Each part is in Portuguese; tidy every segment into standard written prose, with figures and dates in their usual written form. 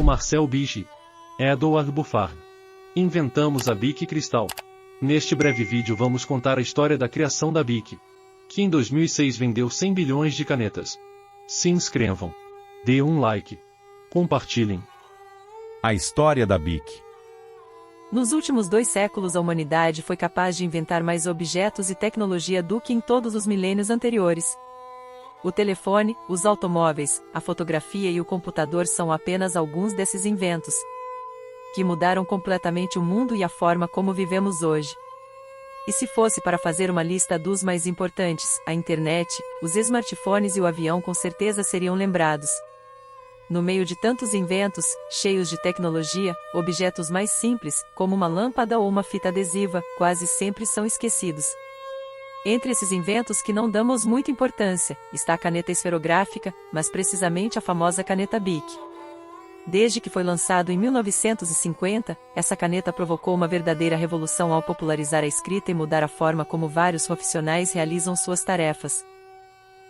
Marcel Bichy. Edouard Buffard. Inventamos a Bic Cristal. Neste breve vídeo vamos contar a história da criação da Bic, que em 2006 vendeu 100 bilhões de canetas. Se inscrevam. Dê um like. Compartilhem. A história da Bic. Nos últimos 2 séculos a humanidade foi capaz de inventar mais objetos e tecnologia do que em todos os milênios anteriores. O telefone, os automóveis, a fotografia e o computador são apenas alguns desses inventos, que mudaram completamente o mundo e a forma como vivemos hoje. E se fosse para fazer uma lista dos mais importantes, a internet, os smartphones e o avião com certeza seriam lembrados. No meio de tantos inventos, cheios de tecnologia, objetos mais simples, como uma lâmpada ou uma fita adesiva, quase sempre são esquecidos. Entre esses inventos que não damos muita importância, está a caneta esferográfica, mas precisamente a famosa caneta Bic. Desde que foi lançado em 1950, essa caneta provocou uma verdadeira revolução ao popularizar a escrita e mudar a forma como vários profissionais realizam suas tarefas.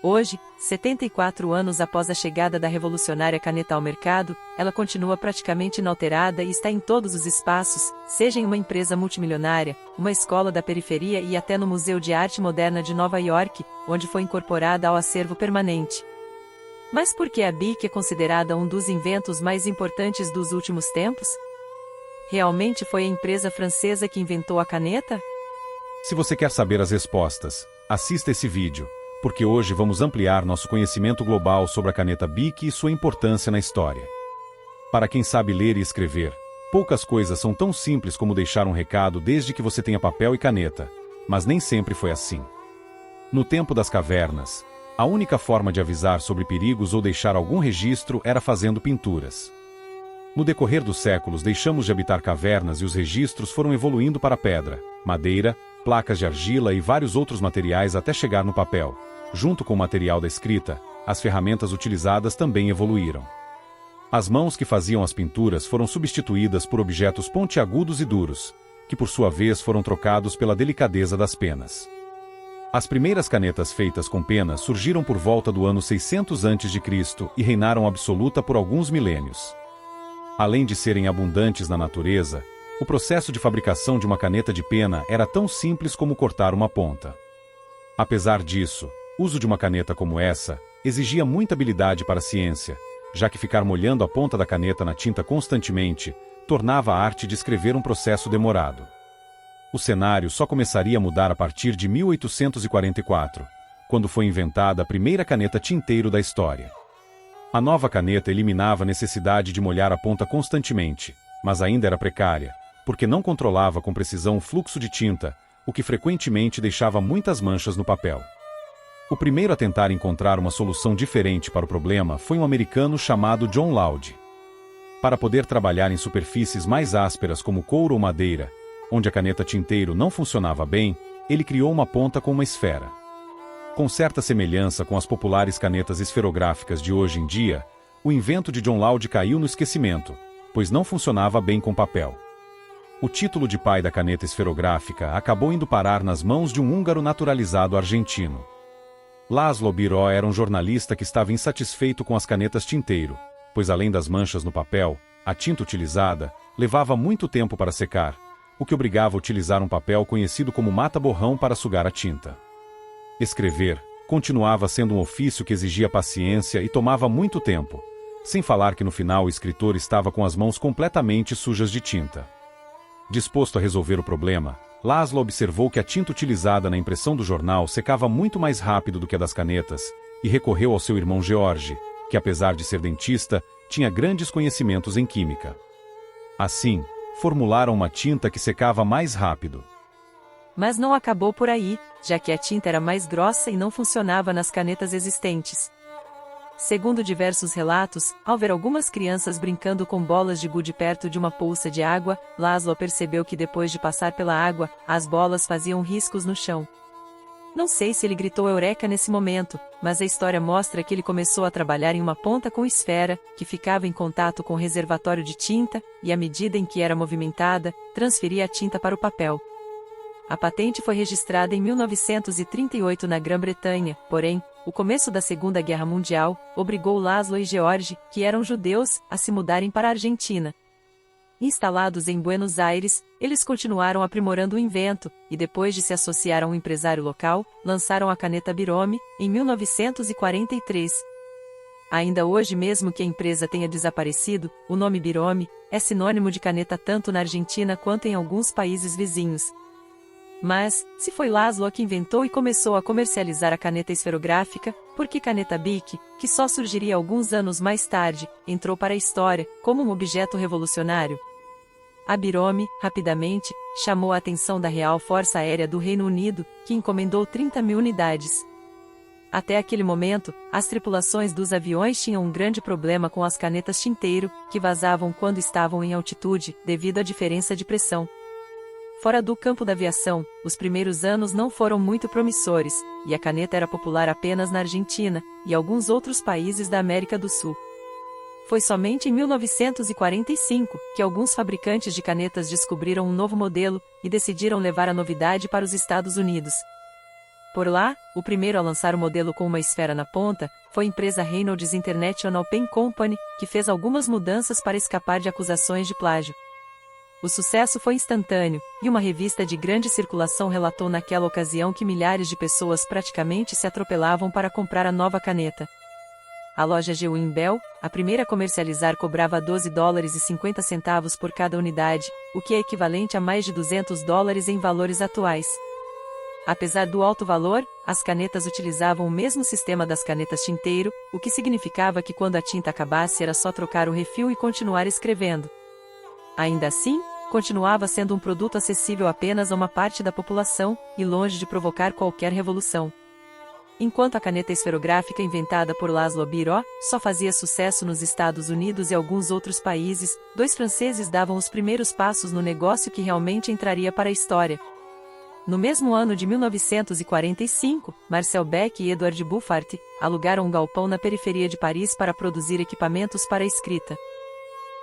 Hoje, 74 anos após a chegada da revolucionária caneta ao mercado, ela continua praticamente inalterada e está em todos os espaços, seja em uma empresa multimilionária, uma escola da periferia e até no Museu de Arte Moderna de Nova York, onde foi incorporada ao acervo permanente. Mas por que a Bic é considerada um dos inventos mais importantes dos últimos tempos? Realmente foi a empresa francesa que inventou a caneta? Se você quer saber as respostas, assista esse vídeo, porque hoje vamos ampliar nosso conhecimento global sobre a caneta Bic e sua importância na história. Para quem sabe ler e escrever, poucas coisas são tão simples como deixar um recado desde que você tenha papel e caneta, mas nem sempre foi assim. No tempo das cavernas, a única forma de avisar sobre perigos ou deixar algum registro era fazendo pinturas. No decorrer dos séculos deixamos de habitar cavernas e os registros foram evoluindo para pedra, madeira, placas de argila e vários outros materiais até chegar no papel. Junto com o material da escrita, as ferramentas utilizadas também evoluíram. As mãos que faziam as pinturas foram substituídas por objetos pontiagudos e duros, que por sua vez foram trocados pela delicadeza das penas. As primeiras canetas feitas com penas surgiram por volta do ano 600 a.C. e reinaram absoluta por alguns milênios. Além de serem abundantes na natureza, o processo de fabricação de uma caneta de pena era tão simples como cortar uma ponta. Apesar disso, o uso de uma caneta como essa exigia muita habilidade para a ciência, já que ficar molhando a ponta da caneta na tinta constantemente tornava a arte de escrever um processo demorado. O cenário só começaria a mudar a partir de 1844, quando foi inventada a primeira caneta tinteiro da história. A nova caneta eliminava a necessidade de molhar a ponta constantemente, mas ainda era precária, porque não controlava com precisão o fluxo de tinta, o que frequentemente deixava muitas manchas no papel. O primeiro a tentar encontrar uma solução diferente para o problema foi um americano chamado John Loud. Para poder trabalhar em superfícies mais ásperas como couro ou madeira, onde a caneta tinteiro não funcionava bem, ele criou uma ponta com uma esfera. Com certa semelhança com as populares canetas esferográficas de hoje em dia, o invento de John Loud caiu no esquecimento, pois não funcionava bem com papel. O título de pai da caneta esferográfica acabou indo parar nas mãos de um húngaro naturalizado argentino. László Biró era um jornalista que estava insatisfeito com as canetas tinteiro, pois além das manchas no papel, a tinta utilizada levava muito tempo para secar, o que obrigava a utilizar um papel conhecido como mata-borrão para sugar a tinta. Escrever continuava sendo um ofício que exigia paciência e tomava muito tempo, sem falar que no final o escritor estava com as mãos completamente sujas de tinta. Disposto a resolver o problema, László observou que a tinta utilizada na impressão do jornal secava muito mais rápido do que a das canetas, e recorreu ao seu irmão George, que apesar de ser dentista, tinha grandes conhecimentos em química. Assim, formularam uma tinta que secava mais rápido. Mas não acabou por aí, já que a tinta era mais grossa e não funcionava nas canetas existentes. Segundo diversos relatos, ao ver algumas crianças brincando com bolas de gude perto de uma poça de água, László percebeu que depois de passar pela água, as bolas faziam riscos no chão. Não sei se ele gritou eureka nesse momento, mas a história mostra que ele começou a trabalhar em uma ponta com esfera, que ficava em contato com o reservatório de tinta, e à medida em que era movimentada, transferia a tinta para o papel. A patente foi registrada em 1938 na Grã-Bretanha, porém, O começo da Segunda Guerra Mundial obrigou Laszlo e George, que eram judeus, a se mudarem para a Argentina. Instalados em Buenos Aires, eles continuaram aprimorando o invento, e depois de se associar a um empresário local, lançaram a caneta Birome, em 1943. Ainda hoje, mesmo que a empresa tenha desaparecido, o nome Birome é sinônimo de caneta tanto na Argentina quanto em alguns países vizinhos. Mas, se foi Laszlo que inventou e começou a comercializar a caneta esferográfica, por que caneta Bic, que só surgiria alguns anos mais tarde, entrou para a história como um objeto revolucionário? A Birome, rapidamente, chamou a atenção da Real Força Aérea do Reino Unido, que encomendou 30.000 unidades. Até aquele momento, as tripulações dos aviões tinham um grande problema com as canetas tinteiro, que vazavam quando estavam em altitude, devido à diferença de pressão. Fora do campo da aviação, os primeiros anos não foram muito promissores, e a caneta era popular apenas na Argentina e alguns outros países da América do Sul. Foi somente em 1945 que alguns fabricantes de canetas descobriram um novo modelo e decidiram levar a novidade para os Estados Unidos. Por lá, o primeiro a lançar o modelo com uma esfera na ponta foi a empresa Reynolds International Pen Company, que fez algumas mudanças para escapar de acusações de plágio. O sucesso foi instantâneo, e uma revista de grande circulação relatou naquela ocasião que milhares de pessoas praticamente se atropelavam para comprar a nova caneta. A loja Gewin Bell, a primeira a comercializar, cobrava $12,50 por cada unidade, o que é equivalente a mais de $200 em valores atuais. Apesar do alto valor, as canetas utilizavam o mesmo sistema das canetas tinteiro, o que significava que quando a tinta acabasse era só trocar o refil e continuar escrevendo. Ainda assim, continuava sendo um produto acessível apenas a uma parte da população, e longe de provocar qualquer revolução. Enquanto a caneta esferográfica inventada por Laszlo Biró só fazia sucesso nos Estados Unidos e alguns outros países, dois franceses davam os primeiros passos no negócio que realmente entraria para a história. No mesmo ano de 1945, Marcel Beck e Edouard Buffart alugaram um galpão na periferia de Paris para produzir equipamentos para a escrita.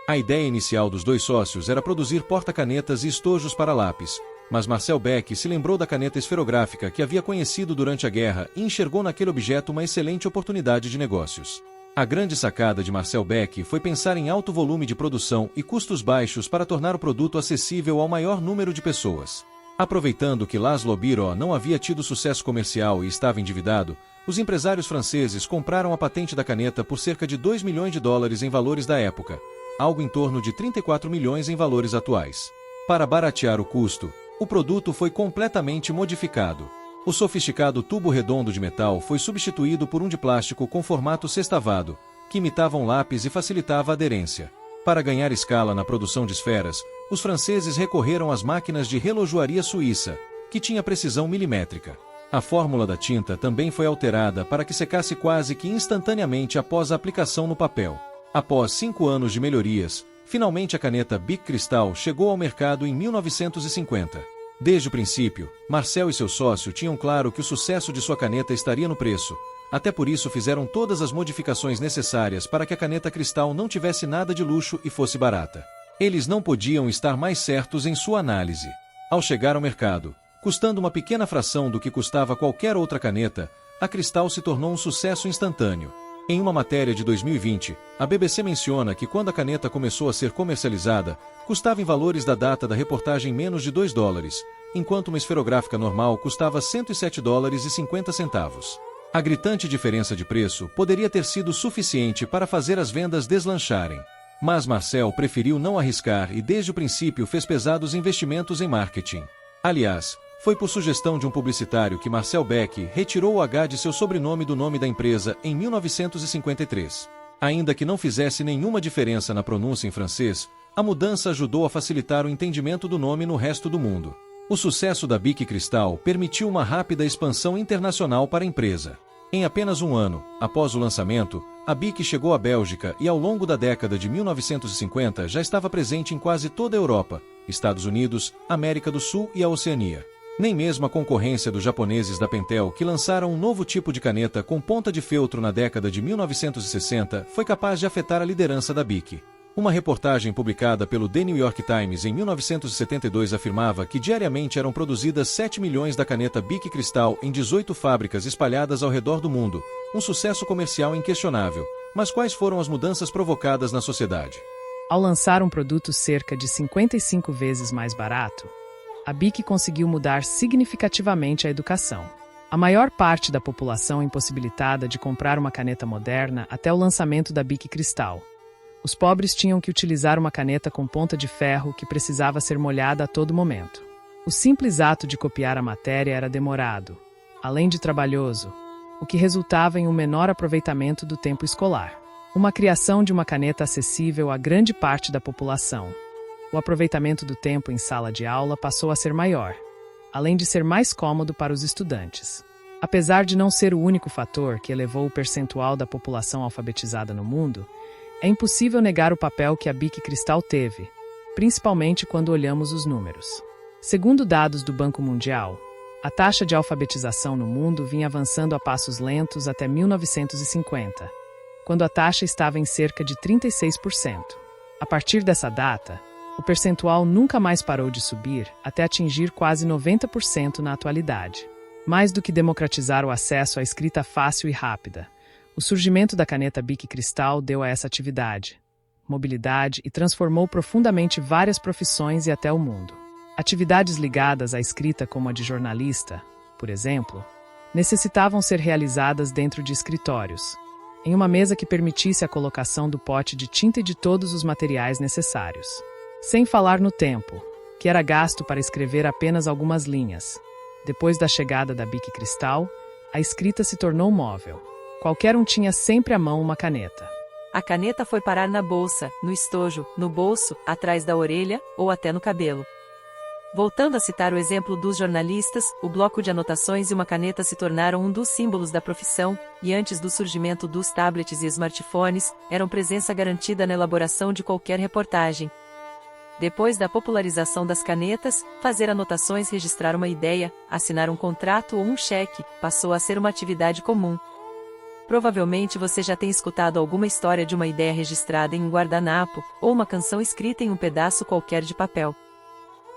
A ideia inicial dos dois sócios era produzir porta-canetas e estojos para lápis, mas Marcel Beck se lembrou da caneta esferográfica que havia conhecido durante a guerra e enxergou naquele objeto uma excelente oportunidade de negócios. A grande sacada de Marcel Beck foi pensar em alto volume de produção e custos baixos para tornar o produto acessível ao maior número de pessoas. Aproveitando que Laszlo Biró não havia tido sucesso comercial e estava endividado, os empresários franceses compraram a patente da caneta por cerca de $2 milhões em valores da época, algo em torno de 34 milhões em valores atuais. Para baratear o custo, o produto foi completamente modificado. O sofisticado tubo redondo de metal foi substituído por um de plástico com formato sextavado, que imitava um lápis e facilitava a aderência. Para ganhar escala na produção de esferas, os franceses recorreram às máquinas de relojoaria suíça, que tinha precisão milimétrica. A fórmula da tinta também foi alterada para que secasse quase que instantaneamente após a aplicação no papel. Após 5 anos de melhorias, finalmente a caneta Bic Cristal chegou ao mercado em 1950. Desde o princípio, Marcel e seu sócio tinham claro que o sucesso de sua caneta estaria no preço, até por isso fizeram todas as modificações necessárias para que a caneta Cristal não tivesse nada de luxo e fosse barata. Eles não podiam estar mais certos em sua análise. Ao chegar ao mercado, custando uma pequena fração do que custava qualquer outra caneta, a Cristal se tornou um sucesso instantâneo. Em uma matéria de 2020, a BBC menciona que quando a caneta começou a ser comercializada, custava em valores da data da reportagem menos de $2, enquanto uma esferográfica normal custava $107,50. A gritante diferença de preço poderia ter sido suficiente para fazer as vendas deslancharem. Mas Marcel preferiu não arriscar e desde o princípio fez pesados investimentos em marketing. Aliás, foi por sugestão de um publicitário que Marcel Beck retirou o H de seu sobrenome do nome da empresa em 1953. Ainda que não fizesse nenhuma diferença na pronúncia em francês, a mudança ajudou a facilitar o entendimento do nome no resto do mundo. O sucesso da Bic Cristal permitiu uma rápida expansão internacional para a empresa. Em apenas um ano, após o lançamento, a Bic chegou à Bélgica e ao longo da década de 1950 já estava presente em quase toda a Europa, Estados Unidos, América do Sul e a Oceania. Nem mesmo a concorrência dos japoneses da Pentel, que lançaram um novo tipo de caneta com ponta de feltro na década de 1960, foi capaz de afetar a liderança da Bic. Uma reportagem publicada pelo The New York Times em 1972 afirmava que diariamente eram produzidas 7 milhões da caneta Bic Cristal em 18 fábricas espalhadas ao redor do mundo, um sucesso comercial inquestionável. Mas quais foram as mudanças provocadas na sociedade? Ao lançar um produto cerca de 55 vezes mais barato, a Bic conseguiu mudar significativamente a educação. A maior parte da população impossibilitada de comprar uma caneta moderna até o lançamento da Bic Cristal. Os pobres tinham que utilizar uma caneta com ponta de ferro que precisava ser molhada a todo momento. O simples ato de copiar a matéria era demorado, além de trabalhoso, o que resultava em um menor aproveitamento do tempo escolar. Uma criação de uma caneta acessível a grande parte da população. O aproveitamento do tempo em sala de aula passou a ser maior, além de ser mais cômodo para os estudantes. Apesar de não ser o único fator que elevou o percentual da população alfabetizada no mundo, é impossível negar o papel que a Bic Cristal teve, principalmente quando olhamos os números. Segundo dados do Banco Mundial, a taxa de alfabetização no mundo vinha avançando a passos lentos até 1950, quando a taxa estava em cerca de 36%. A partir dessa data, o percentual nunca mais parou de subir até atingir quase 90% na atualidade. Mais do que democratizar o acesso à escrita fácil e rápida, o surgimento da caneta Bic Cristal deu a essa atividade mobilidade e transformou profundamente várias profissões e até o mundo. Atividades ligadas à escrita como a de jornalista, por exemplo, necessitavam ser realizadas dentro de escritórios, em uma mesa que permitisse a colocação do pote de tinta e de todos os materiais necessários. Sem falar no tempo, que era gasto para escrever apenas algumas linhas. Depois da chegada da Bic Cristal, a escrita se tornou móvel. Qualquer um tinha sempre à mão uma caneta. A caneta foi parar na bolsa, no estojo, no bolso, atrás da orelha ou até no cabelo. Voltando a citar o exemplo dos jornalistas, o bloco de anotações e uma caneta se tornaram um dos símbolos da profissão, e antes do surgimento dos tablets e smartphones, eram presença garantida na elaboração de qualquer reportagem. Depois da popularização das canetas, fazer anotações, registrar uma ideia, assinar um contrato ou um cheque, passou a ser uma atividade comum. Provavelmente você já tem escutado alguma história de uma ideia registrada em um guardanapo, ou uma canção escrita em um pedaço qualquer de papel.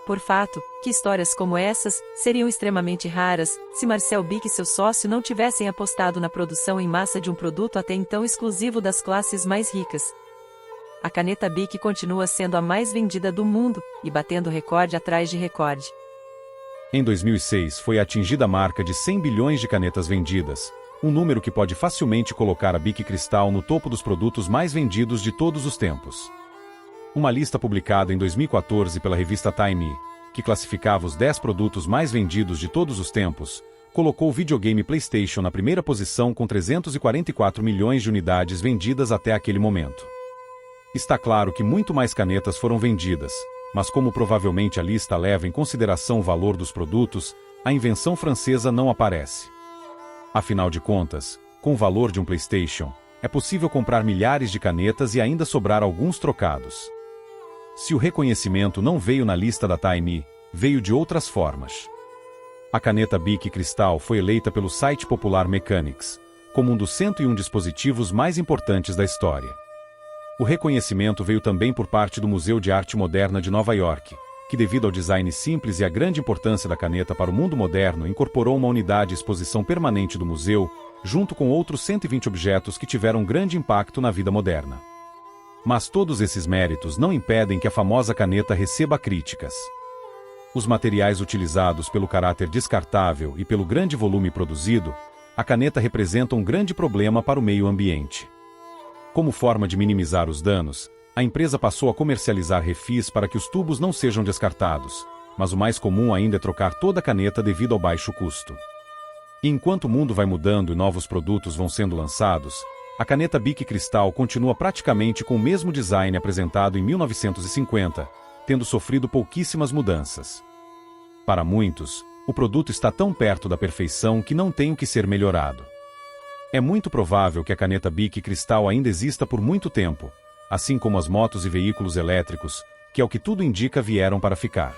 Por fato, que histórias como essas seriam extremamente raras se Marcel Bic e seu sócio não tivessem apostado na produção em massa de um produto até então exclusivo das classes mais ricas. A caneta Bic continua sendo a mais vendida do mundo, e batendo recorde atrás de recorde. Em 2006 foi atingida a marca de 100 bilhões de canetas vendidas, um número que pode facilmente colocar a Bic Cristal no topo dos produtos mais vendidos de todos os tempos. Uma lista publicada em 2014 pela revista Time, que classificava os 10 produtos mais vendidos de todos os tempos, colocou o videogame PlayStation na primeira posição com 344 milhões de unidades vendidas até aquele momento. Está claro que muito mais canetas foram vendidas, mas como provavelmente a lista leva em consideração o valor dos produtos, a invenção francesa não aparece. Afinal de contas, com o valor de um PlayStation, é possível comprar milhares de canetas e ainda sobrar alguns trocados. Se o reconhecimento não veio na lista da Time, veio de outras formas. A caneta Bic Cristal foi eleita pelo site popular Mechanics como um dos 101 dispositivos mais importantes da história. O reconhecimento veio também por parte do Museu de Arte Moderna de Nova York, que devido ao design simples e à grande importância da caneta para o mundo moderno, incorporou uma unidade de exposição permanente do museu, junto com outros 120 objetos que tiveram um grande impacto na vida moderna. Mas todos esses méritos não impedem que a famosa caneta receba críticas. Os materiais utilizados pelo caráter descartável e pelo grande volume produzido, a caneta representa um grande problema para o meio ambiente. Como forma de minimizar os danos, a empresa passou a comercializar refis para que os tubos não sejam descartados, mas o mais comum ainda é trocar toda a caneta devido ao baixo custo. E enquanto o mundo vai mudando e novos produtos vão sendo lançados, a caneta Bic Cristal continua praticamente com o mesmo design apresentado em 1950, tendo sofrido pouquíssimas mudanças. Para muitos, o produto está tão perto da perfeição que não tem o que ser melhorado. É muito provável que a caneta Bic Cristal ainda exista por muito tempo, assim como as motos e veículos elétricos, que ao que tudo indica vieram para ficar.